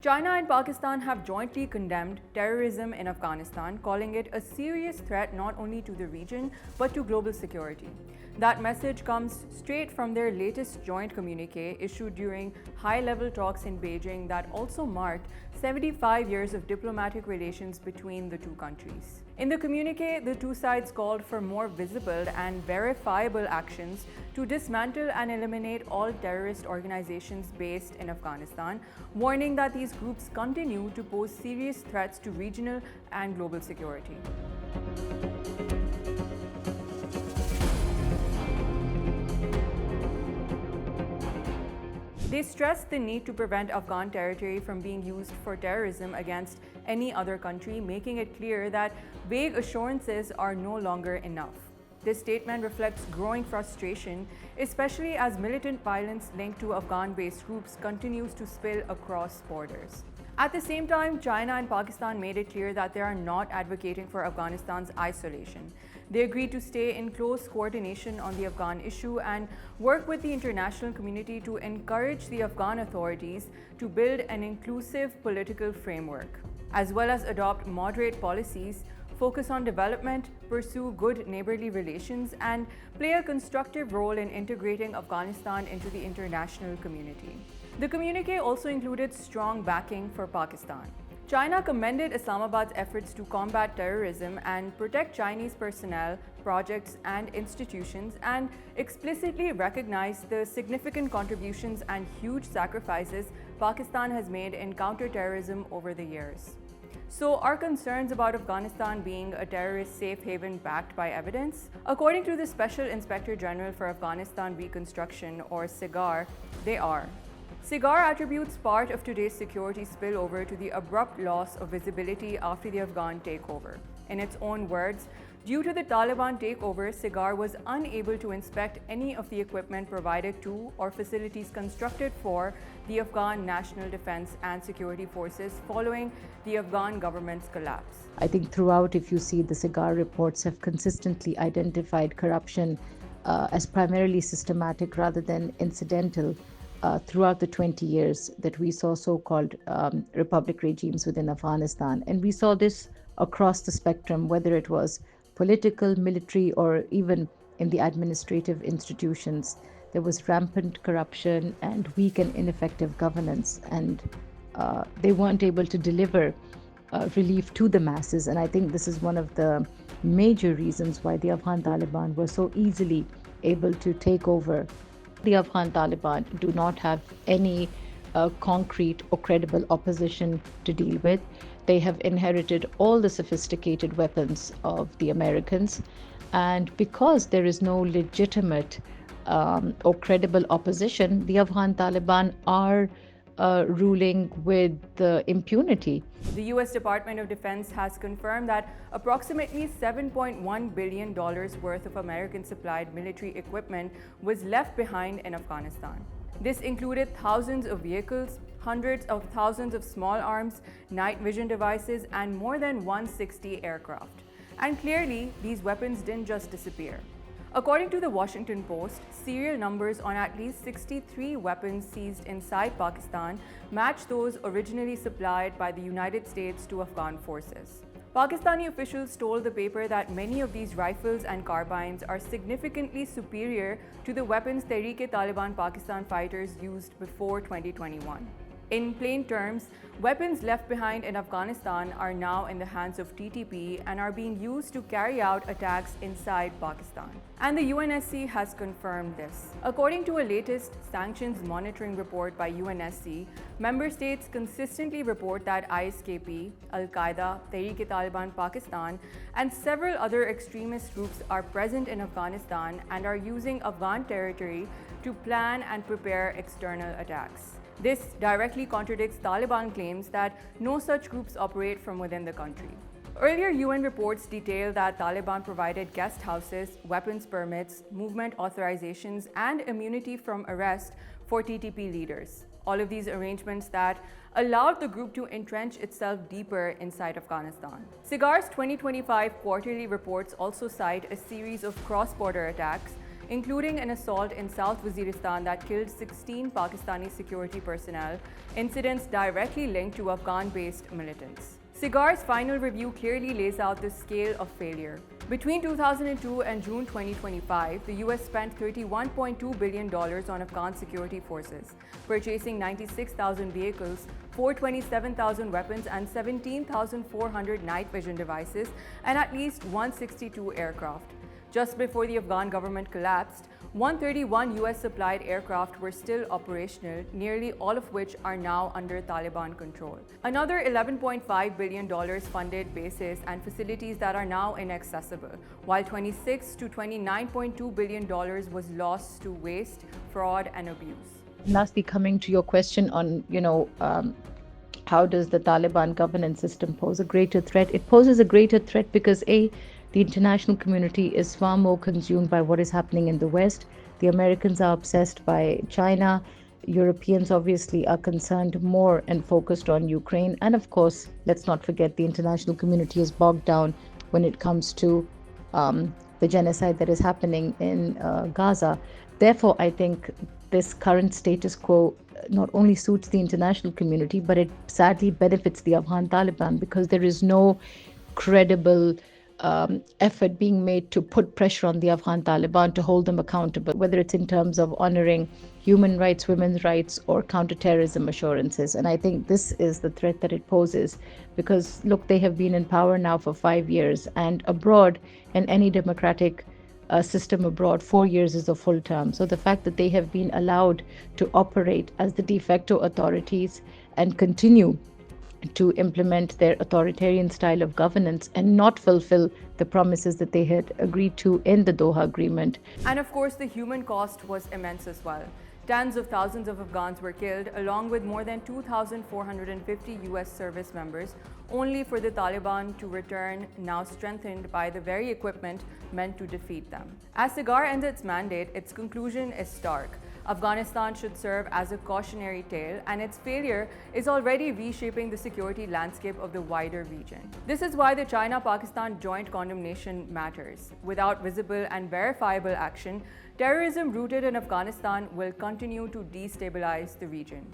China and Pakistan have jointly condemned terrorism in Afghanistan, calling it a serious threat not only to the region but to global security. That message comes straight from their latest joint communique issued during high-level talks in Beijing that also marked 75 years of diplomatic relations between the two countries. In the communique, the two sides called for more visible and verifiable actions to dismantle and eliminate all terrorist organizations based in Afghanistan, warning that these groups continue to pose serious threats to regional and global security. They stressed the need to prevent Afghan territory from being used for terrorism against any other country, making it clear that vague assurances are no longer enough. This statement reflects growing frustration, especially as militant violence linked to Afghan-based groups continues to spill across borders. At the same time, China and Pakistan made it clear that they are not advocating for Afghanistan's isolation. They agreed to stay in close coordination on the Afghan issue and work with the international community to encourage the Afghan authorities to build an inclusive political framework, as well as adopt moderate policies, focus on development, pursue good neighborly relations, and play a constructive role in integrating Afghanistan into the international community. The communique also included strong backing for Pakistan. China commended Islamabad's efforts to combat terrorism and protect Chinese personnel, projects, and institutions, and explicitly recognized the significant contributions and huge sacrifices Pakistan has made in counterterrorism over the years. So, are concerns about Afghanistan being a terrorist safe haven backed by evidence? According to the Special Inspector General for Afghanistan Reconstruction, or SIGAR, they are. SIGAR attributes part of today's security spillover to the abrupt loss of visibility after the Afghan takeover. In its own words, due to the Taliban takeover, SIGAR was unable to inspect any of the equipment provided to or facilities constructed for the Afghan National Defense and Security Forces following the Afghan government's collapse. I think throughout, if you see, the SIGAR reports have consistently identified corruption as primarily systematic rather than incidental. Throughout the 20 years that we saw so-called republic regimes within Afghanistan. And we saw this across the spectrum, whether it was political, military, or even in the administrative institutions. There was rampant corruption and weak and ineffective governance, and they weren't able to deliver relief to the masses. And I think this is one of the major reasons why the Afghan Taliban were so easily able to take over. The Afghan Taliban do not have any concrete or credible opposition to deal with. They have inherited all the sophisticated weapons of the Americans. And because there is no legitimate or credible opposition, the Afghan Taliban are ruling with impunity. The U.S. Department of Defense has confirmed that approximately $7.1 billion worth of American-supplied military equipment was left behind in Afghanistan. This included thousands of vehicles, hundreds of thousands of small arms, night vision devices, and more than 160 aircraft. And clearly, these weapons didn't just disappear. According to the Washington Post, serial numbers on at least 63 weapons seized inside Pakistan match those originally supplied by the United States to Afghan forces. Pakistani officials told the paper that many of these rifles and carbines are significantly superior to the weapons Tehreek-e-Taliban Pakistan fighters used before 2021. In plain terms, weapons left behind in Afghanistan are now in the hands of TTP and are being used to carry out attacks inside Pakistan. And the UNSC has confirmed this. According to a latest sanctions monitoring report by UNSC, member states consistently report that ISKP, Al-Qaeda, Tehreek-e-Taliban Pakistan, and several other extremist groups are present in Afghanistan and are using Afghan territory to plan and prepare external attacks. This directly contradicts Taliban claims that no such groups operate from within the country. Earlier UN reports detailed that Taliban provided guest houses, weapons permits, movement authorizations, and immunity from arrest for TTP leaders. All of these arrangements that allowed the group to entrench itself deeper inside Afghanistan. SIGAR's 2025 quarterly reports also cite a series of cross-border attacks, including an assault in South Waziristan that killed 16 Pakistani security personnel, incidents directly linked to Afghan-based militants. SIGAR's final review clearly lays out the scale of failure. Between 2002 and June 2025, the US spent $31.2 billion on Afghan security forces, purchasing 96,000 vehicles, 427,000 weapons, and 17,400 night vision devices, and at least 162 aircraft. Just before the Afghan government collapsed, 131 US-supplied aircraft were still operational, nearly all of which are now under Taliban control. Another $11.5 billion funded bases and facilities that are now inaccessible, while $26 to $29.2 billion was lost to waste, fraud, and abuse. Lastly, coming to your question on, how does the Taliban governance system pose a greater threat? It poses a greater threat because the international community is far more consumed by what is happening in the West. The Americans are obsessed by China. Europeans obviously are concerned more and focused on Ukraine. And of course, let's not forget the international community is bogged down when it comes to the genocide that is happening in Gaza. Therefore, I think this current status quo not only suits the international community, but it sadly benefits the Afghan Taliban because there is no credible effort being made to put pressure on the Afghan Taliban to hold them accountable, whether it's in terms of honoring human rights, women's rights, or counterterrorism assurances. And I think this is the threat that it poses because, look, they have been in power now for 5 years, and abroad, in any democratic system abroad, 4 years is a full term. So the fact that they have been allowed to operate as the de facto authorities and continue to implement their authoritarian style of governance and not fulfill the promises that they had agreed to in the Doha Agreement. And of course, the human cost was immense as well. Tens of thousands of Afghans were killed, along with more than 2,450 US service members, only for the Taliban to return, now strengthened by the very equipment meant to defeat them. As SIGAR ends its mandate, its conclusion is stark. Afghanistan should serve as a cautionary tale, and its failure is already reshaping the security landscape of the wider region. This is why the China-Pakistan joint condemnation matters. Without visible and verifiable action, terrorism rooted in Afghanistan will continue to destabilize the region.